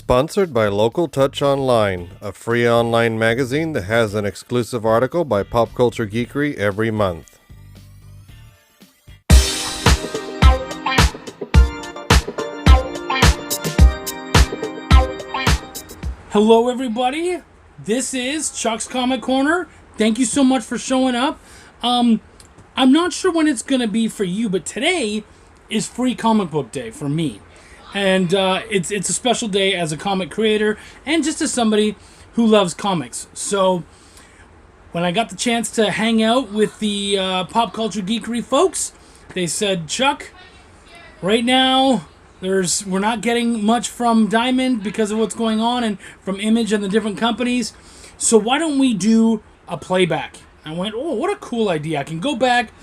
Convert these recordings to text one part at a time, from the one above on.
Sponsored by Local Touch Online, a free online magazine that has an exclusive article by Pop Culture Geekery every month. Hello everybody, this is Chuck's Comic Corner. Thank you so much for showing up. I'm not sure when it's going to be for you, but today is Free Comic Book Day for me. And it's a special day as a comic creator and just as somebody who loves comics. So when I got the chance to hang out with the Pop Culture Geekery folks, they said, Chuck, right now we're not getting much from Diamond because of what's going on and from Image and the different companies. So why don't we do a playback? I went, oh, what a cool idea. I can go back,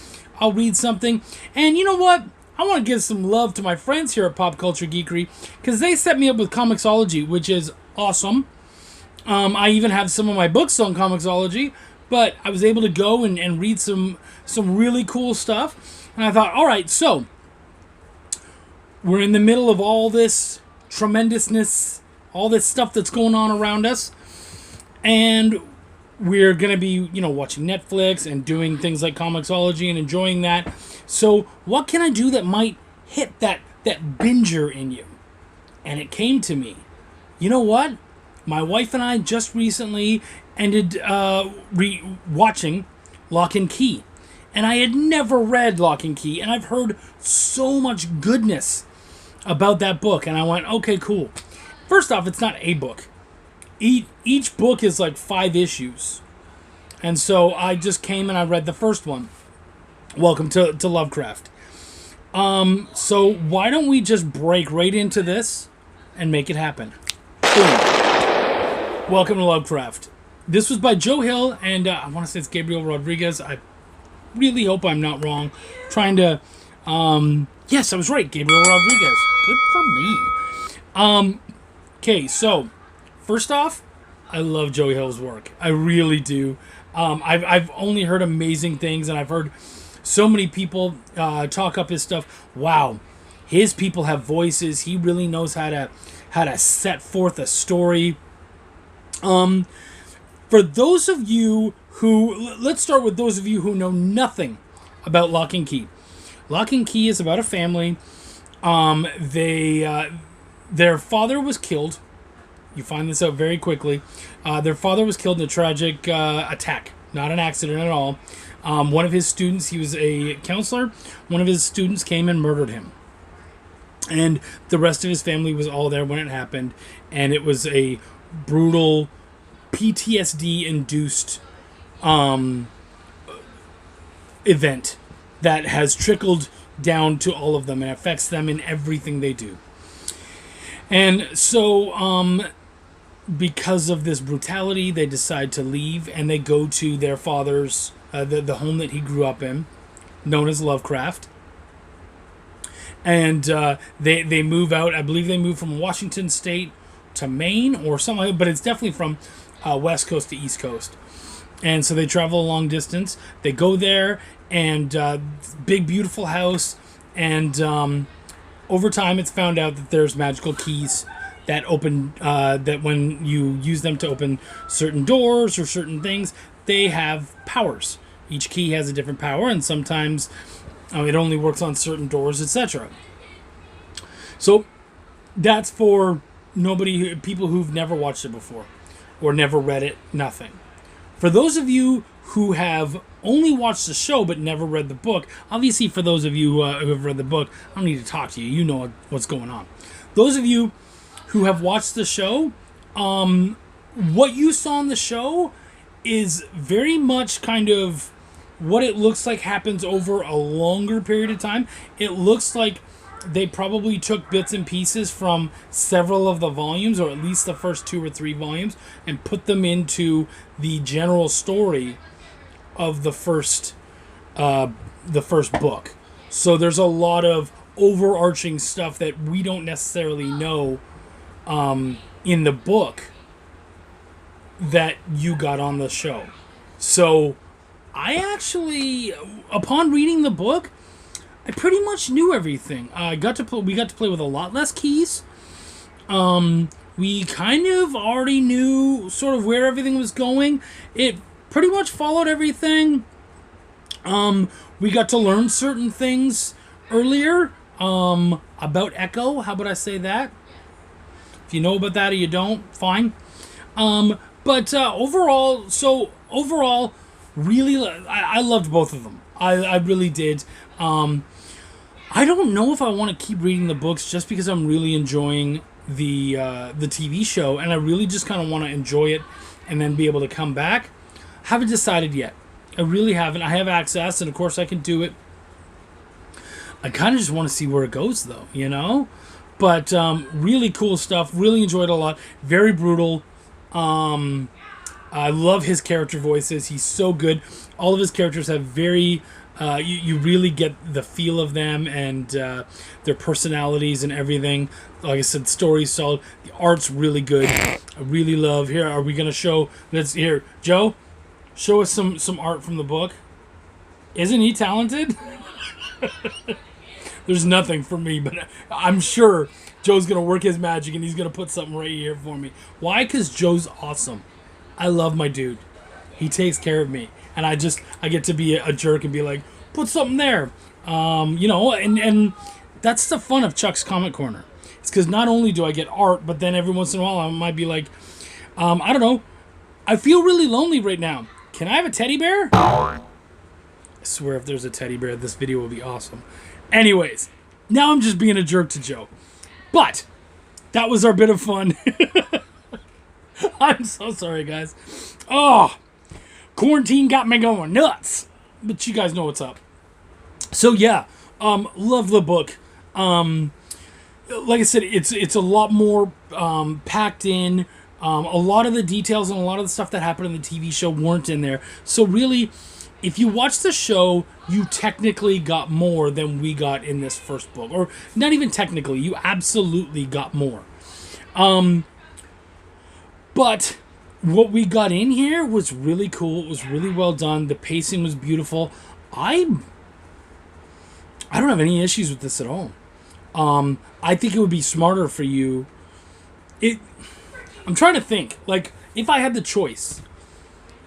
I'll read something. And you know what? I want to give some love to my friends here at Pop Culture Geekery because they set me up with Comixology, which is awesome. I even have some of my books on Comixology, but I was able to go and read some really cool stuff. And I thought, all right, so we're in the middle of all this tremendousness, all this stuff that's going on around us, and we're going to be, watching Netflix and doing things like Comixology and enjoying that. So what can I do that might hit that binger in you? And it came to me. You know what? My wife and I just recently ended watching Locke Key. And I had never read Locke Key, and I've heard so much goodness about that book. And I went, okay, cool. First off, it's not a book. Each book is like 5 issues. And so I just came and I read the first one. Welcome to Lovecraft. So why don't we just break right into this and make it happen? Boom. Welcome to Lovecraft. This was by Joe Hill, and I want to say it's Gabriel Rodriguez. I really hope I'm not wrong. Trying to... yes, I was right. Gabriel Rodriguez. Good for me. Okay, so... First off, I love Joe Hill's work. I really do. I've only heard amazing things, and I've heard so many people talk up his stuff. Wow, his people have voices. He really knows how to set forth a story. For those of you who... Let's start with those of you who know nothing about Locke Key. Locke Key is about a family. Their father was killed. You find this out very quickly. Their father was killed in a tragic attack. Not an accident at all. One of his students, he was a counselor, one of his students came and murdered him. And the rest of his family was all there when it happened. And it was a brutal PTSD-induced event that has trickled down to all of them and affects them in everything they do. And so... because of this brutality, they decide to leave, and they go to their father's, the home that he grew up in, known as Lovecraft. And they move out. I believe they moved from Washington State to Maine or something like that, but it's definitely from West Coast to East Coast. And so they travel a long distance. They go there, and big, beautiful house. And over time, it's found out that there's magical keys that open, that when you use them to open certain doors or certain things, they have powers. Each key has a different power, and sometimes it only works on certain doors, etc. So that's for people who've never watched it before or never read it, nothing. For those of you who have only watched the show but never read the book, obviously for those of you who have read the book, I don't need to talk to you. You know what's going on. Those of you who have watched the show, what you saw in the show is very much kind of what it looks like happens over a longer period of time. It looks like they probably took bits and pieces from several of the volumes, or at least the first 2 or 3 volumes, and put them into the general story of the first book. So there's a lot of overarching stuff that we don't necessarily know in the book that you got on the show. So I actually, upon reading the book, I pretty much knew everything. We got to play with a lot less keys. We kind of already knew sort of where everything was going. It pretty much followed everything. We got to learn certain things earlier about Echo. How about I say that? If you know about that or you don't, fine. But overall, really, I loved both of them. I really did. I don't know if I want to keep reading the books just because I'm really enjoying the TV show, and I really just kind of want to enjoy it and then be able to come back. Haven't decided yet. I really haven't. I have access, and of course I can do it. I kind of just want to see where it goes, though, you know? But really cool stuff. Really enjoyed it a lot. Very brutal. I love his character voices. He's so good. All of his characters have very... you really get the feel of them and their personalities and everything. Like I said, story's solid. The art's really good. I really love... Here, are we going to show... Here, Joe, show us some art from the book. Isn't he talented? There's nothing for me, but I'm sure Joe's going to work his magic and he's going to put something right here for me. Why? Because Joe's awesome. I love my dude. He takes care of me. And I get to be a jerk and be like, put something there. You know, and that's the fun of Chuck's Comic Corner. It's because not only do I get art, but then every once in a while I might be like, I don't know, I feel really lonely right now. Can I have a teddy bear? I swear if there's a teddy bear, this video will be awesome. Anyways, now I'm just being a jerk to Joe. But that was our bit of fun. I'm so sorry, guys. Oh, quarantine got me going nuts. But you guys know what's up. So yeah, love the book. Like I said, it's a lot more packed in. A lot of the details and a lot of the stuff that happened in the TV show weren't in there. So really, if you watch the show, you technically got more than we got in this first book. Or not even technically, you absolutely got more. But what we got in here was really cool. It was really well done. The pacing was beautiful. I don't have any issues with this at all. I think it would be smarter for you. I'm trying to think. Like, if I had the choice,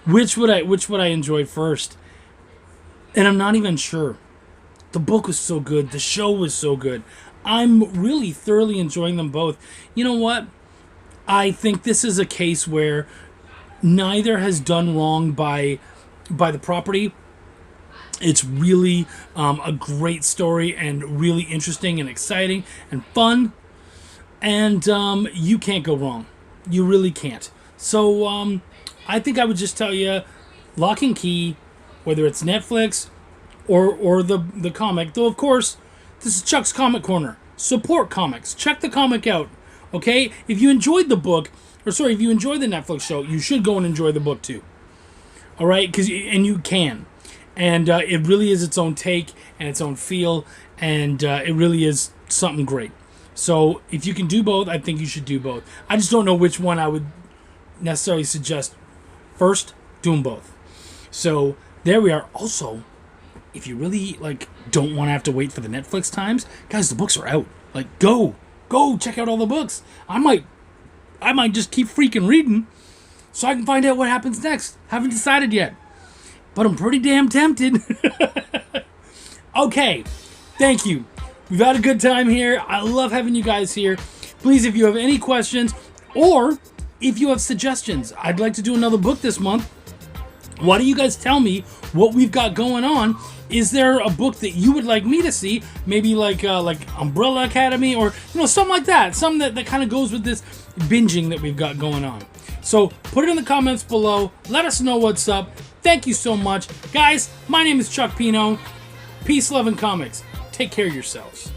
which would I enjoy first? And I'm not even sure. The book was so good. The show was so good. I'm really thoroughly enjoying them both. You know what? I think this is a case where neither has done wrong by the property. It's really a great story and really interesting and exciting and fun. And you can't go wrong. You really can't. So I think I would just tell you, Locke and Key, whether it's Netflix or the comic. Though, of course, this is Chuck's Comic Corner. Support comics. Check the comic out. Okay? If you enjoyed the book, if you enjoyed the Netflix show, you should go and enjoy the book too. All right? And you can. And it really is its own take and its own feel. And it really is something great. So if you can do both, I think you should do both. I just don't know which one I would necessarily suggest first. Do them both. So there we are. Also, if you really don't want to have to wait for the Netflix times, guys, the books are out. Go check out all the books. I might just keep freaking reading so I can find out what happens next. Haven't decided yet, but I'm pretty damn tempted. Okay, thank you. We've had a good time here. I love having you guys here. Please, if you have any questions or if you have suggestions, I'd like to do another book this month. Why don't you guys tell me what we've got going on? Is there a book that you would like me to see? Maybe like Umbrella Academy or something like that. Something that kind of goes with this binging that we've got going on. So put it in the comments below. Let us know what's up. Thank you so much. Guys, my name is Chuck Pineau. Peace, love, and comics. Take care of yourselves.